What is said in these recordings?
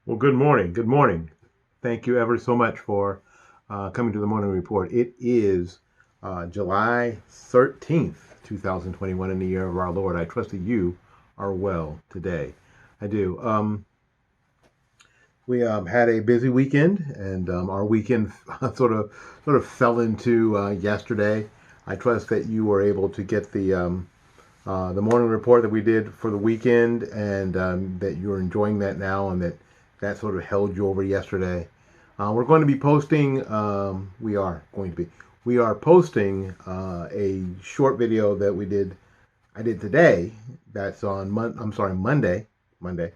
Well, good morning. Good morning. Thank you ever so much for coming to the morning report. It is July 13th, 2021, in the year of our Lord. I trust that you are well today. I do. We had a busy weekend, and our weekend sort of fell into yesterday. I trust that you were able to get the morning report that we did for the weekend, and that you're enjoying that now, and that sort of held you over yesterday. We're going to be posting. We are posting a short video that I did today. That's on Monday. Monday,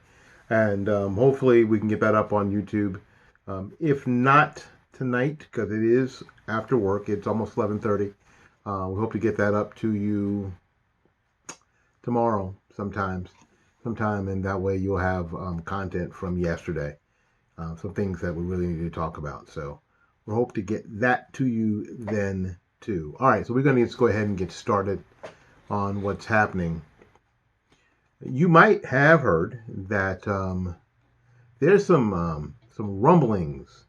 and hopefully we can get that up on YouTube. If not tonight, because it is after work. It's almost 11:30. We hope to get that up to you tomorrow sometime, and that way you'll have content from yesterday, some things that we really need to talk about. So we hope to get that to you then too. All right, so we're going to just go ahead and get started on what's happening. You might have heard that there's some rumblings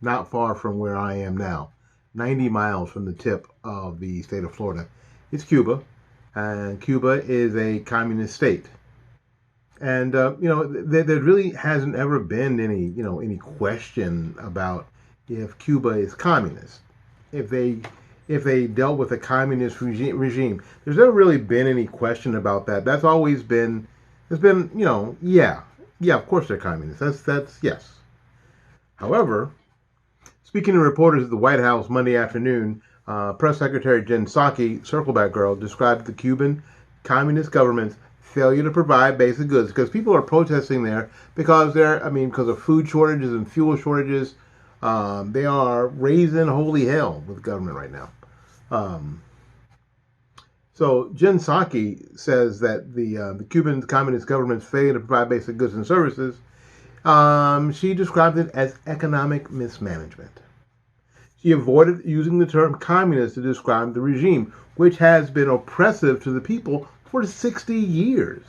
not far from where I am now, 90 miles from the tip of the state of Florida. It's Cuba, and Cuba is a communist state. And there really hasn't ever been any question about if Cuba is communist. If they dealt with a communist regime, there's never really been any question about that. That's always been, there's been, yeah, of course they're communists. That's yes. However, speaking to reporters at the White House Monday afternoon, Press Secretary Jen Psaki, Circleback Girl, described the Cuban communist government's failure to provide basic goods, because people are protesting there because because of food shortages and fuel shortages. They are raising holy hell with the government right now. So Jen Psaki says that the Cuban communist government's failure to provide basic goods and services, she described it as economic mismanagement. She avoided using the term communist to describe the regime, which has been oppressive to the people for 60 years.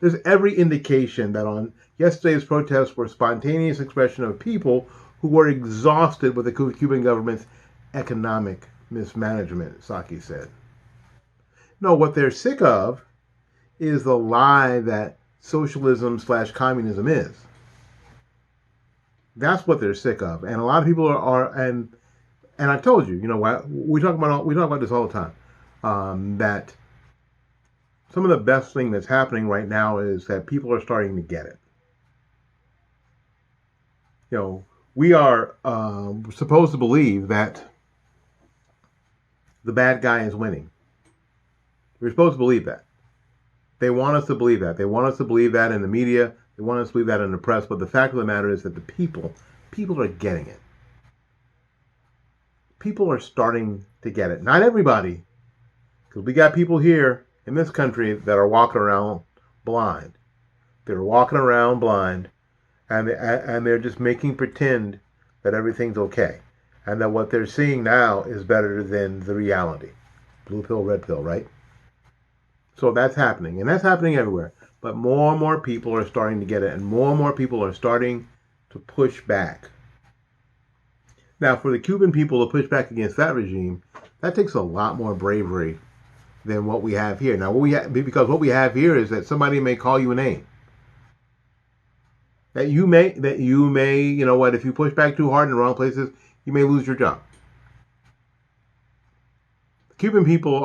There's every indication that on yesterday's protests were spontaneous expression of people who were exhausted with the Cuban government's economic mismanagement, Psaki said. No, what they're sick of is the lie that socialism/communism is. That's what they're sick of, and a lot of people are and I told you, we talk about this all the time. That some of the best thing that's happening right now is that people are starting to get it. We are supposed to believe that the bad guy is winning. We're supposed to believe that. They want us to believe that. They want us to believe that in the media. They want us to believe that in the press. But the fact of the matter is that the people are getting it. People are starting to get it. Not everybody, because we got people here in this country that are walking around blind. They're walking around blind, and they're just making pretend that everything's okay, and that what they're seeing now is better than the reality. Blue pill, red pill, right? So that's happening, and that's happening everywhere. But more and more people are starting to get it, and more people are starting to push back. Now, for the Cuban people to push back against that regime, that takes a lot more bravery than what we have here. Now, because what we have here is that somebody may call you a name. That you may, if you push back too hard in the wrong places, you may lose your job. Cuban people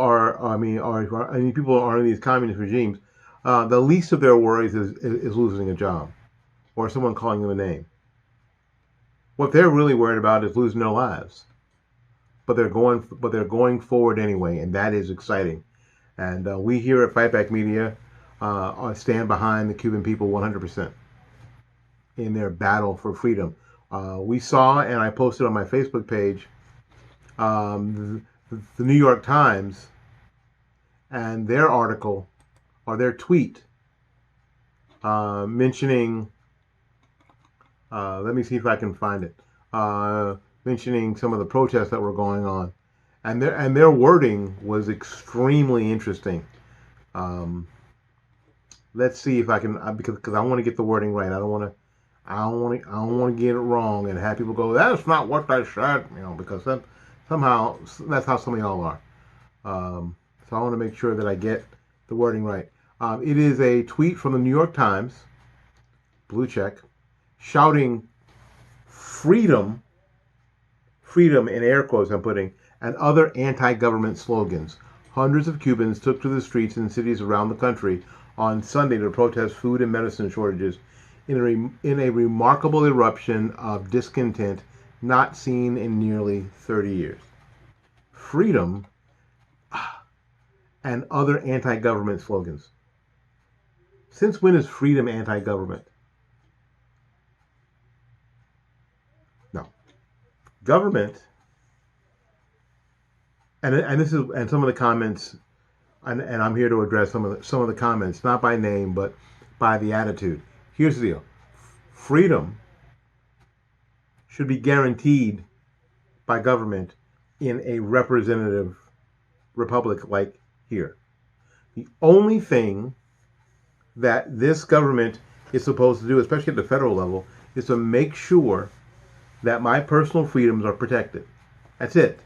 people are in these communist regimes. The least of their worries is losing a job, or someone calling them a name. What they're really worried about is losing their lives. But they're going forward anyway, and that is exciting. And we here at Fightback Media stand behind the Cuban people 100% in their battle for freedom. We saw, and I posted on my Facebook page, the New York Times and their article or their tweet mentioning, let me see if I can find it, mentioning some of the protests that were going on, and their wording was extremely interesting. Um, let's see if I can, because I want to get the wording right. I don't want to get it wrong and have people go, "That's not what they said," because somehow that's how some of y'all are. So I want to make sure that I get the wording right. It is a tweet from the New York Times, blue check, shouting freedom, freedom in air quotes I'm putting, and other anti-government slogans. Hundreds of Cubans took to the streets in cities around the country on Sunday to protest food and medicine shortages in a remarkable eruption of discontent not seen in nearly 30 years. Freedom and other anti-government slogans. Since when is freedom anti-government? No. Government, and this is, and some of the comments, and I'm here to address some of the comments, not by name, but by the attitude. Here's the deal. Freedom should be guaranteed by government in a representative republic like here. The only thing that this government is supposed to do, especially at the federal level, is to make sure that my personal freedoms are protected. That's it.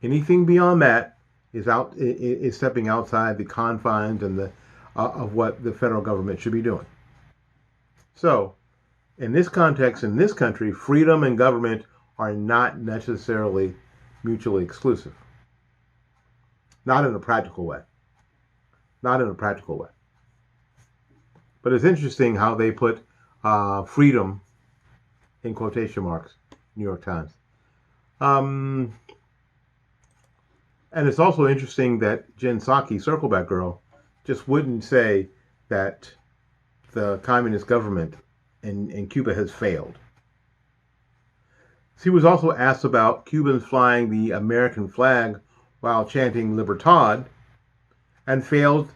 Anything beyond that is stepping outside the confines and the of what the federal government should be doing. So, in this context, in this country, freedom and government are not necessarily mutually exclusive. Not in a practical way. Not in a practical way. But it's interesting how they put freedom in quotation marks, New York Times. And it's also interesting that Jen Psaki, Circleback Girl, just wouldn't say that the communist government in Cuba has failed. She was also asked about Cubans flying the American flag while chanting Libertad, and failed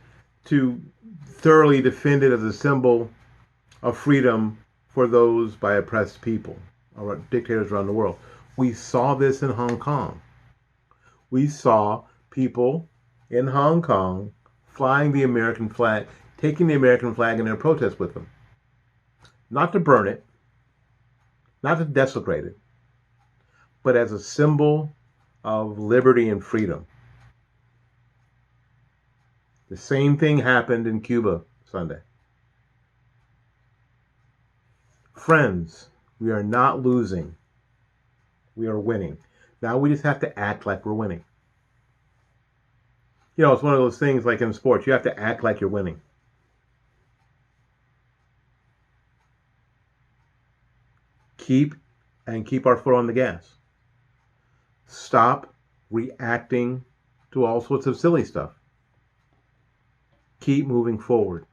to thoroughly defend it as a symbol of freedom for those by oppressed people or dictators around the world. We saw this in Hong Kong. We saw people in Hong Kong flying the American flag, taking the American flag in their protest with them. Not to burn it, not to desecrate it, but as a symbol of liberty and freedom. The same thing happened in Cuba Sunday. Friends, we are not losing. We are winning. Now we just have to act like we're winning. It's one of those things like in sports. You have to act like you're winning. Keep our foot on the gas. Stop reacting to all sorts of silly stuff. Keep moving forward.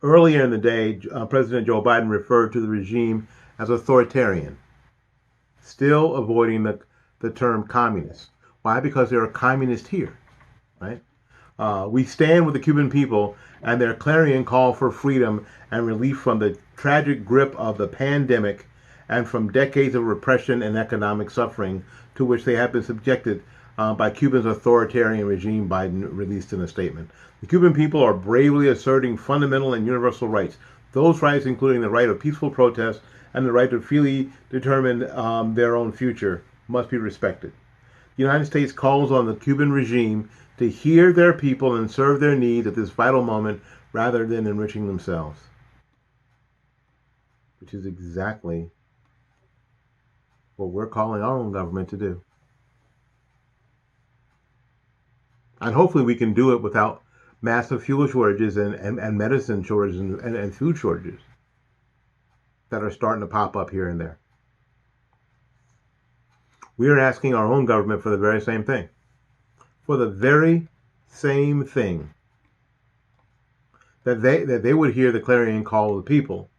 Earlier in the day, President Joe Biden referred to the regime as authoritarian, still avoiding the term communist. Why? Because there are communists here, right? We stand with the Cuban people and their clarion call for freedom and relief from the tragic grip of the pandemic and from decades of repression and economic suffering to which they have been subjected by Cuba's authoritarian regime, Biden released in a statement. The Cuban people are bravely asserting fundamental and universal rights. Those rights including the right of peaceful protest and the right to freely determine their own future must be respected. The United States calls on the Cuban regime to hear their people and serve their needs at this vital moment rather than enriching themselves. Which is exactly what we're calling our own government to do. And hopefully we can do it without massive fuel shortages and medicine shortages and food shortages that are starting to pop up here and there. We are asking our own government for the very same thing. For the very same thing. That they would hear the clarion call of the people.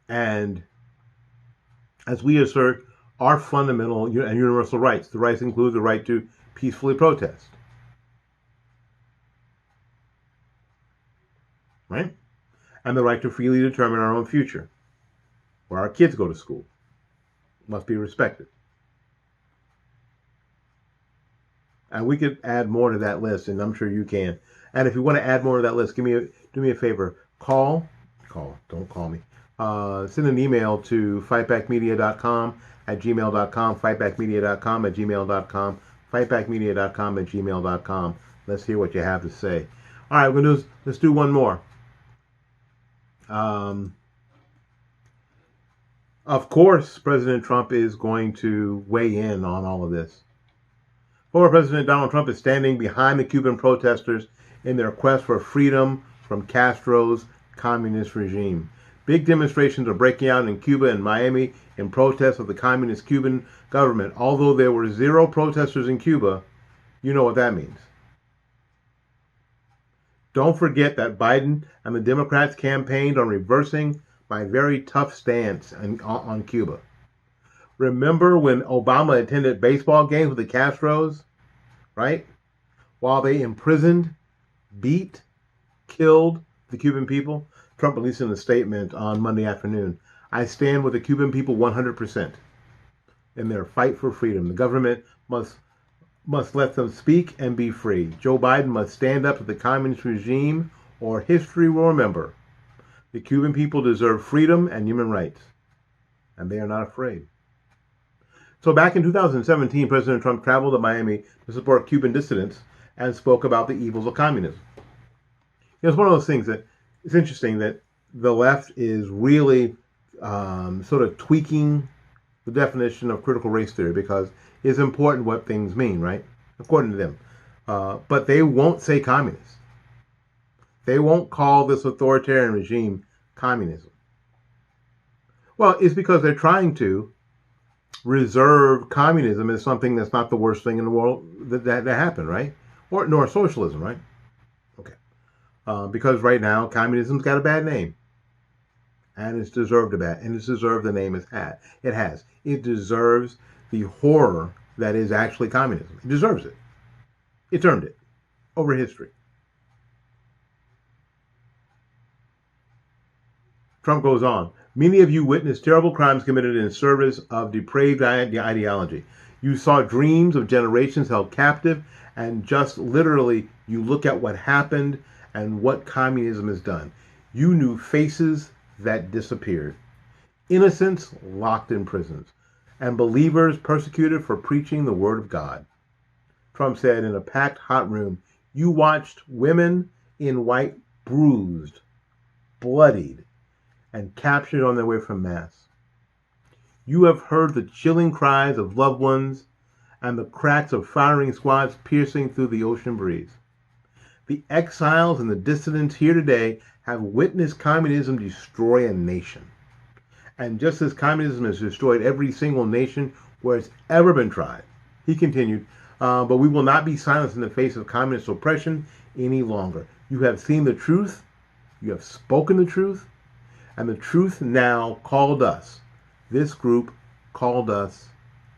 And as we assert our fundamental and universal rights, the rights include the right to peacefully protest. Right? And the right to freely determine our own future. where our kids go to school. Must be respected. And we could add more to that list, and I'm sure you can. And if you want to add more to that list, do me a favor. Don't call me. Send an email to fightbackmedia.com at gmail.com, fightbackmedia.com@gmail.com, fightbackmedia.com@gmail.com. Let's hear what you have to say. All right, let's do one more. Of course, President Trump is going to weigh in on all of this. Former President Donald Trump is standing behind the Cuban protesters in their quest for freedom from Castro's communist regime. Big demonstrations are breaking out in Cuba and Miami in protest of the communist Cuban government. Although there were 0 protesters in Cuba, you know what that means. Don't forget that Biden and the Democrats campaigned on reversing my very tough stance on Cuba. Remember when Obama attended baseball games with the Castros, right? While they imprisoned, beat, killed the Cuban people? Trump released in a statement on Monday afternoon, I stand with the Cuban people 100% in their fight for freedom. The government must let them speak and be free. Joe Biden must stand up to the communist regime or history will remember. The Cuban people deserve freedom and human rights, and they are not afraid. So back in 2017, President Trump traveled to Miami to support Cuban dissidents and spoke about the evils of communism. It's one of those things that it's interesting that the left is really sort of tweaking the definition of critical race theory because it's important what things mean, right? According to them. But they won't say communist. They won't call this authoritarian regime communism. Well, it's because they're trying to reserve communism as something that's not the worst thing in the world that happened, right? Nor socialism, right? Okay. Because right now, communism's got a bad name. And it's deserved the name it has. It deserves the horror that is actually communism. It deserves it. It's earned it over history. Trump goes on. Many of you witnessed terrible crimes committed in service of depraved ideology. You saw dreams of generations held captive, and just literally, you look at what happened and what communism has done. You knew faces that disappeared, innocents locked in prisons, and believers persecuted for preaching the word of God. Trump said in a packed hot room, you watched women in white bruised, bloodied, and captured on their way from Mass. You have heard the chilling cries of loved ones and the cracks of firing squads piercing through the ocean breeze. The exiles and the dissidents here today have witnessed communism destroy a nation. And just as communism has destroyed every single nation where it's ever been tried, he continued, but we will not be silenced in the face of communist oppression any longer. You have seen the truth, you have spoken the truth, and the truth now called us, this group called us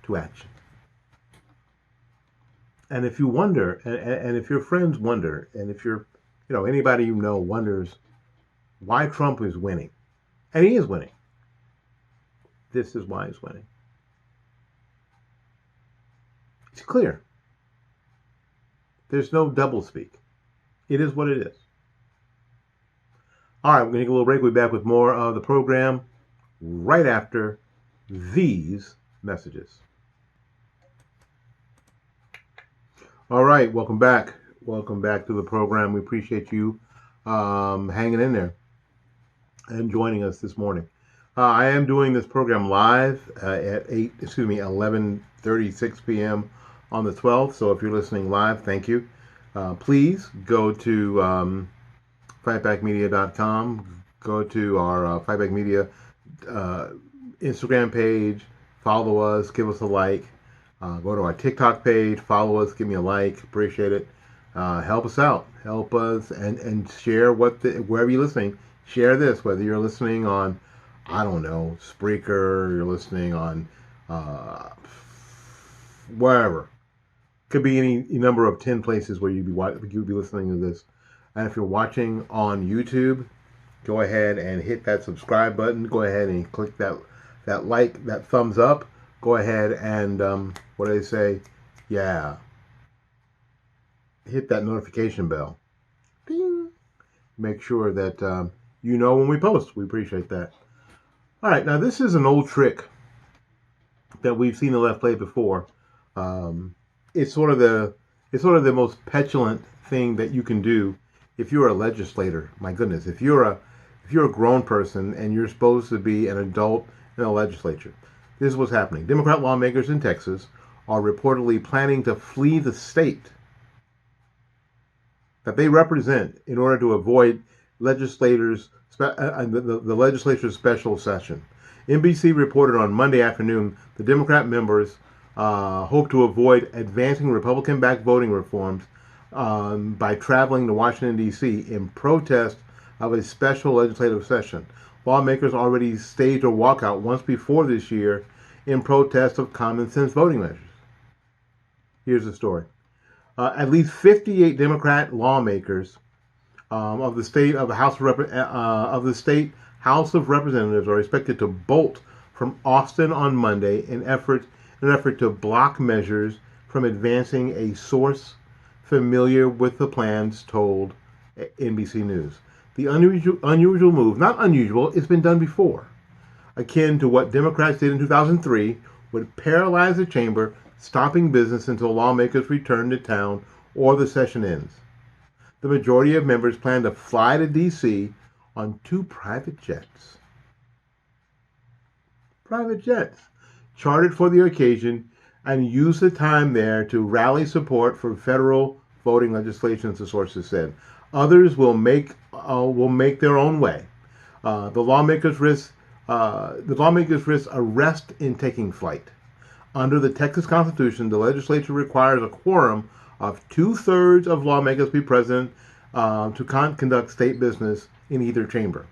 to action. And if you wonder, and if your friends wonder, and if anybody you know wonders why Trump is winning, and he is winning, this is why he's winning. It's clear. There's no doublespeak. It is what it is. All right, we're going to take a little break. We'll be back with more of the program right after these messages. All right, welcome back. Welcome back to the program. We appreciate you hanging in there and joining us this morning. I am doing this program live at 11:36 p.m. on the 12th. So if you're listening live, thank you. Please go to fightbackmedia.com. Go to our Fightback Media Instagram page. Follow us. Give us a like. Go to our TikTok page. Follow us. Give me a like. Appreciate it. Help us out. Help us and share wherever you're listening. Share this, whether you're listening on, I don't know, Spreaker, you're listening on wherever. Could be any number of 10 places where you'd be listening to this. And if you're watching on YouTube, go ahead and hit that subscribe button. Go ahead and click that like, that thumbs up. Go ahead and what do they say? Yeah, hit that notification bell. Ding. Make sure that you know when we post. We appreciate that. All right, now this is an old trick that we've seen the left play before. It's sort of the most petulant thing that you can do if you're a legislator. My goodness, if you're a grown person and you're supposed to be an adult in a legislature, this is what's happening. Democrat lawmakers in Texas are reportedly planning to flee the state that they represent in order to avoid the legislature's special session. NBC reported on Monday afternoon the Democrat members hope to avoid advancing Republican-backed voting reforms by traveling to Washington, D.C. in protest of a special legislative session. Lawmakers already staged a walkout once before this year in protest of common sense voting measures. Here's the story. At least 58 Democrat lawmakers of the state House of Representatives are expected to bolt from Austin on Monday in an effort to block measures from advancing, a source familiar with the plans told NBC News. The unusual move, not unusual, it's been done before, akin to what Democrats did in 2003, would paralyze the chamber, stopping business until lawmakers return to town or the session ends. The majority of members plan to fly to D.C. on 2 private jets. Private jets, chartered for the occasion, and use the time there to rally support for federal voting legislation, as the sources said. Others will make their own way. The lawmakers risk arrest in taking flight. Under the Texas Constitution, the legislature requires a quorum of 2/3 of lawmakers be present to conduct state business in either chamber.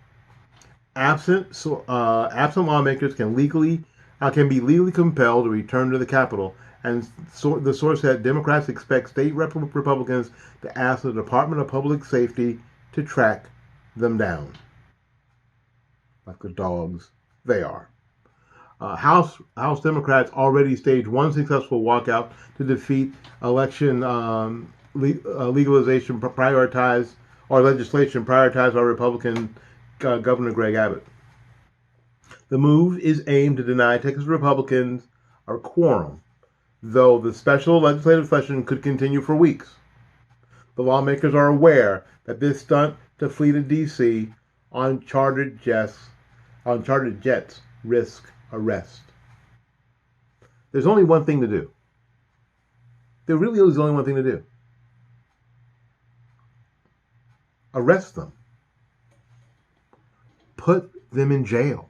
Absent lawmakers can be legally compelled to return to the Capitol, and the source said Democrats expect state Republicans to ask the Department of Public Safety to track them down, like the dogs they are. House Democrats already staged one successful walkout to defeat election legislation prioritized by Republican Governor Greg Abbott. The move is aimed to deny Texas Republicans a quorum, though the special legislative session could continue for weeks. The lawmakers are aware that this stunt to flee to D.C. on chartered jets risk arrest. There's only one thing to do. There really is only one thing to do. Arrest them. Put them in jail.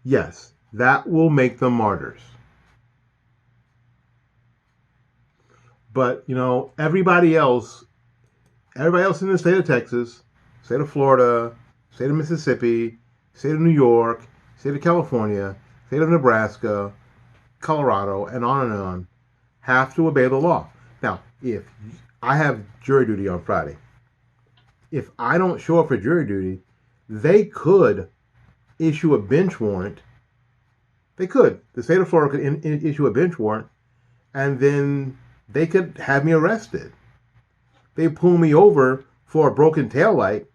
Yes, that will make them martyrs. But, everybody else in the state of Texas, state of Florida, state of Mississippi, state of New York, state of California, state of Nebraska, Colorado, and on, have to obey the law. Now, if I have jury duty on Friday, if I don't show up for jury duty, they could issue a bench warrant. They could. The state of Florida could issue a bench warrant, and then they could have me arrested. They pull me over for a broken taillight.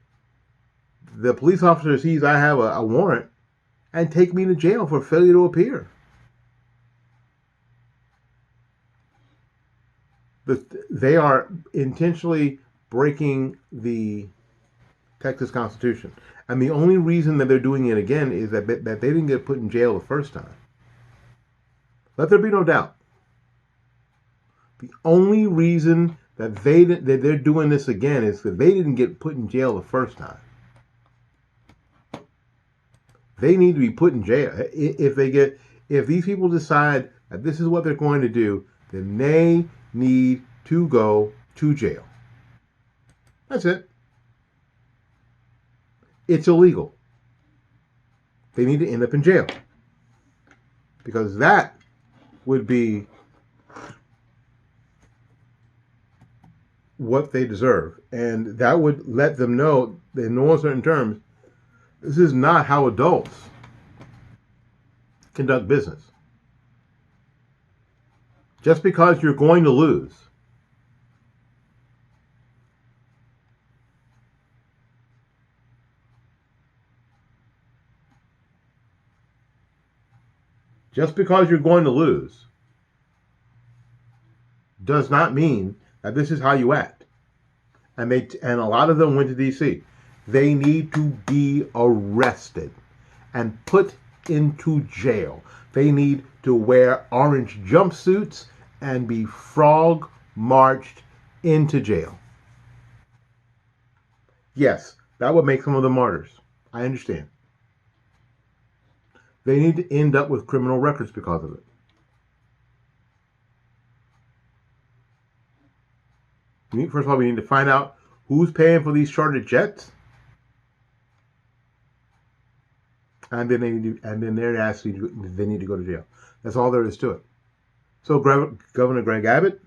The police officer sees I have a warrant and take me to jail for failure to appear. They are intentionally breaking the Texas Constitution. And the only reason that they're doing it again is that they didn't get put in jail the first time. Let there be no doubt. The only reason that they're doing this again is that they didn't get put in jail the first time. They need to be put in jail. If these people decide that this is what they're going to do, then they need to go to jail. That's it. It's illegal. They need to end up in jail. Because that would be what they deserve. And that would let them know, in no uncertain terms, This is not how adults conduct business. Just because you're going to lose, does not mean that this is how you act. And a lot of them went to DC. They need to be arrested and put into jail. They need to wear orange jumpsuits and be frog marched into jail. Yes, that would make some of them martyrs. I understand. They need to end up with criminal records because of it. First of all, we need to find out who's paying for these charter jets, and then they need to go to jail. That's all there is to it. So, Governor Greg Abbott,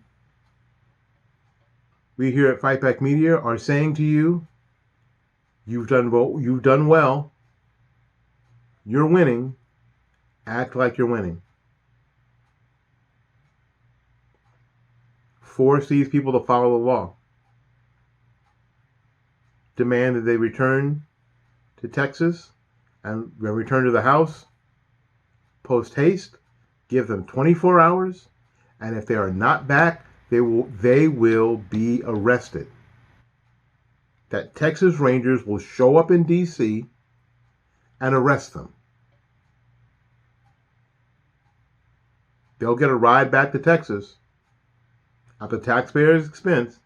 we here at Fight Back Media are saying to you, you've done well. You're winning. Act like you're winning. Force these people to follow the law. Demand that they return to Texas and return to the house post haste. Give them 24 hours, and if they are not back, they will be arrested. That Texas Rangers will show up in D.C. and arrest them. They'll get a ride back to Texas at the taxpayer's expense,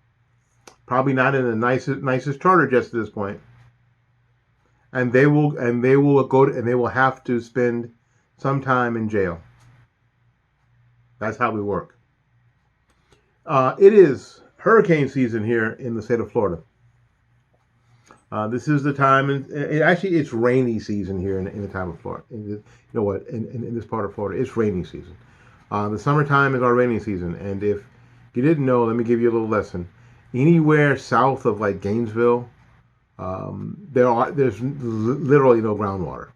probably not in the nicest charter jets at this point. And they will have to spend some time in jail. That's how we work. It is hurricane season here in the state of Florida. This is the time, and it's rainy season here in the time of Florida. In this part of Florida, it's rainy season. The summertime is our rainy season, and if you didn't know, let me give you a little lesson. Anywhere south of like Gainesville, there's literally no groundwater.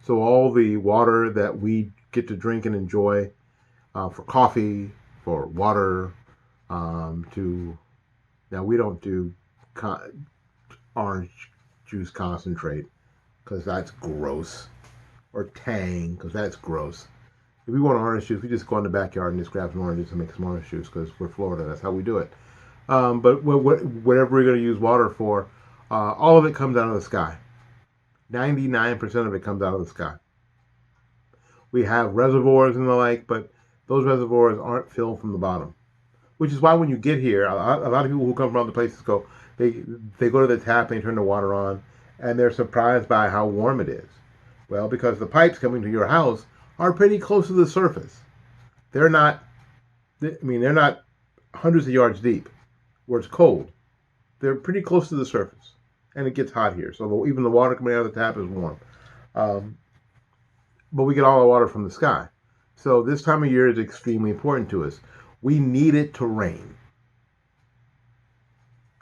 So all the water that we get to drink and enjoy for coffee, for water, now we don't do orange juice concentrate because that's gross, or Tang because that's gross. If we want orange juice, we just go in the backyard and just grab some oranges and make some orange juice because we're Florida. That's how we do it. But whatever we're going to use water for, all of it comes out of the sky. 99% of it comes out of the sky. We have reservoirs and the like, but those reservoirs aren't filled from the bottom. Which is why when you get here, a lot of people who come from other places they go to the tap and they turn the water on, and they're surprised by how warm it is. Well, because the pipes coming to your house are pretty close to the surface. They're not hundreds of yards deep where it's cold. They're pretty close to the surface, and it gets hot here. So even the water coming out of the tap is warm. But we get all our water from the sky. So this time of year is extremely important to us. We need it to rain.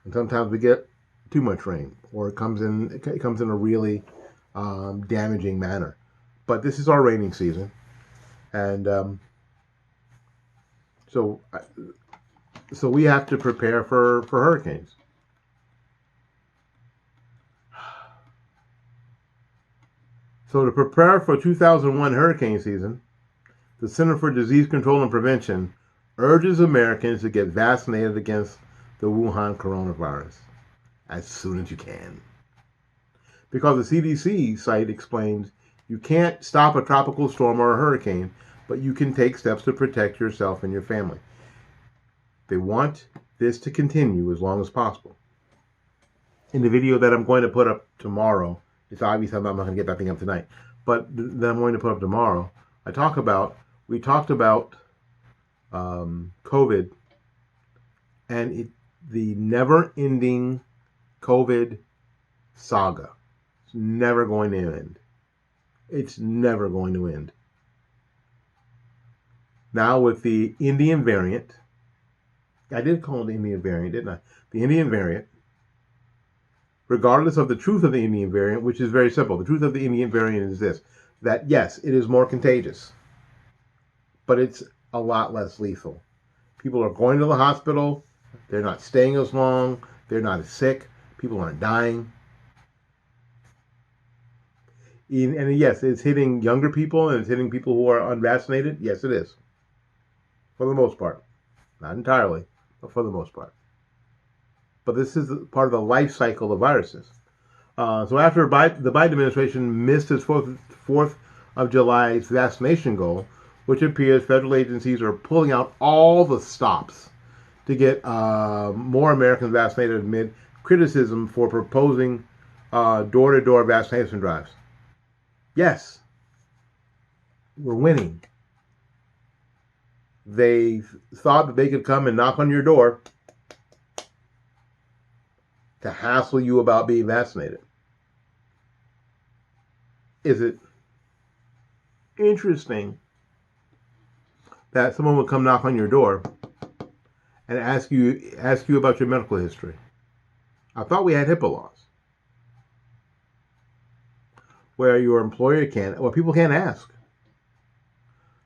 And sometimes we get too much rain, or it comes in a really damaging manner. But this is our raining season, and so we have to prepare for hurricanes. So to prepare for 2001 hurricane season, the Center for Disease Control and Prevention urges Americans to get vaccinated against the Wuhan coronavirus as soon as you can. Because the CDC site explains you can't stop a tropical storm or a hurricane, but you can take steps to protect yourself and your family. They want this to continue as long as possible. In the video that I'm going to put up tomorrow, it's obvious I'm not going to get that thing up tonight, but that I'm going to put up tomorrow, we talked about COVID and the never-ending COVID saga. It's never going to end. It's never going to end. Now with the Indian variant, I did call it the Indian variant, didn't I? The Indian variant, regardless of the truth of the Indian variant, which is very simple. The truth of the Indian variant is this, that yes, it is more contagious, but it's a lot less lethal. People are going to the hospital. They're not staying as long. They're not as sick. People aren't dying. And yes, it's hitting younger people and it's hitting people who are unvaccinated. Yes, it is. For the most part. Not entirely, but for the most part. But this is part of the life cycle of viruses. So after the Biden administration missed its 4th of July's vaccination goal, which appears federal agencies are pulling out all the stops to get more Americans vaccinated amid criticism for proposing door-to-door vaccination drives. Yes, we're winning. They thought that they could come and knock on your door to hassle you about being vaccinated. Is it interesting that someone would come knock on your door and ask you about your medical history? I thought we had HIPAA laws where your employer people can't ask.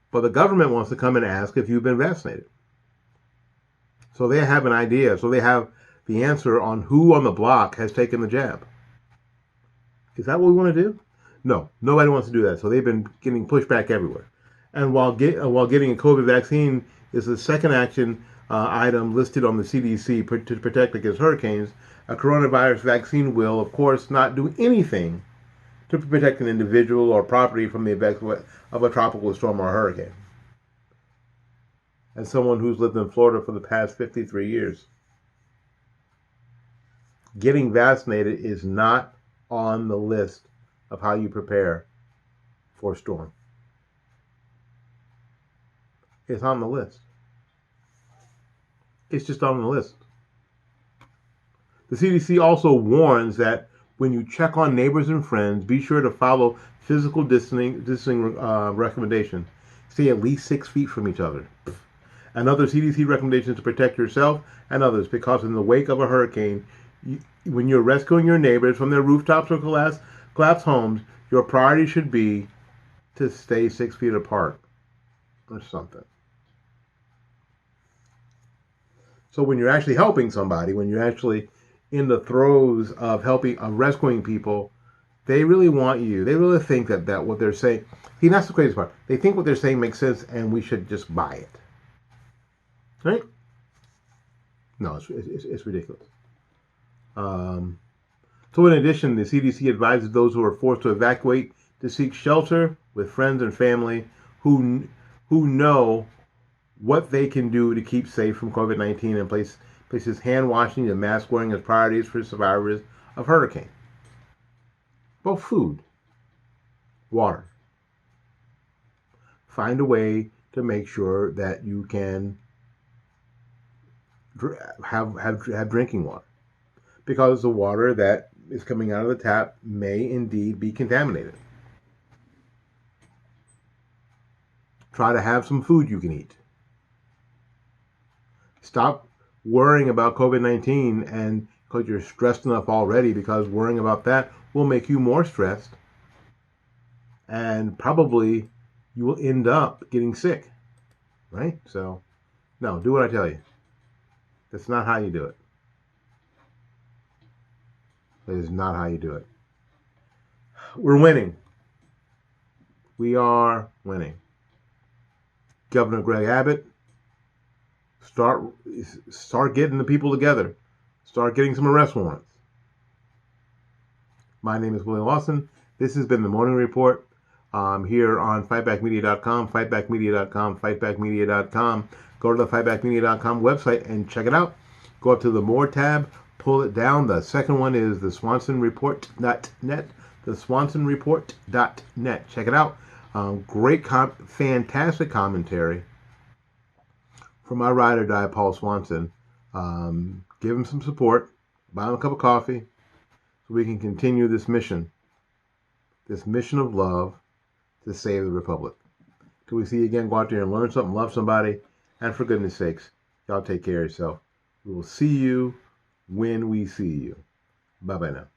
But the government wants to come and ask if you've been vaccinated. So they have an idea. So they have the answer on who on the block has taken the jab. Is that what we want to do? No, nobody wants to do that. So they've been getting pushback everywhere. And while getting a COVID vaccine is the second action item listed on the CDC to protect against hurricanes, a coronavirus vaccine will, of course, not do anything to protect an individual or property from the effects of a tropical storm or hurricane. As someone who's lived in Florida for the past 53 years, getting vaccinated is not on the list of how you prepare for a storm. It's on the list. It's just on the list. The CDC also warns that when you check on neighbors and friends, be sure to follow physical distancing recommendations. Stay at least 6 feet from each other. And other CDC recommendations to protect yourself and others, because in the wake of a hurricane, when you're rescuing your neighbors from their rooftops or collapsed homes, your priority should be to stay 6 feet apart or something. So when you're actually helping somebody, when you're actually in the throes of rescuing people, they really want you. They really think that what they're saying, see, that's the crazy part. They think what they're saying makes sense and we should just buy it. Right? No, it's ridiculous. So in addition, the CDC advises those who are forced to evacuate to seek shelter with friends and family who know what they can do to keep safe from COVID-19 and places hand washing and mask wearing as priorities for survivors of hurricane. Both food, water. Find a way to make sure that you can have drinking water, because the water that is coming out of the tap may indeed be contaminated. Try to have some food you can eat. Stop worrying about COVID-19 and because you're stressed enough already, because worrying about that will make you more stressed and probably you will end up getting sick, right? So, no, do what I tell you. That's not how you do it. That is not how you do it. We're winning. We are winning. Governor Greg Abbott, start getting the people together. Start getting some arrest warrants. My name is William Lawson. This has been the Morning Report here on fightbackmedia.com, fightbackmedia.com, fightbackmedia.com. Go to the fightbackmedia.com website and check it out. Go up to the More tab, pull it down. The second one is the SwansonReport.net, the SwansonReport.net. Check it out. Fantastic commentary from my ride or die, Paul Swanson. Give him some support. Buy him a cup of coffee so we can continue this mission of love to save the Republic. Till we see you again, go out there and learn something, love somebody, and for goodness sakes, y'all take care of yourself. We will see you when we see you. Bye-bye now.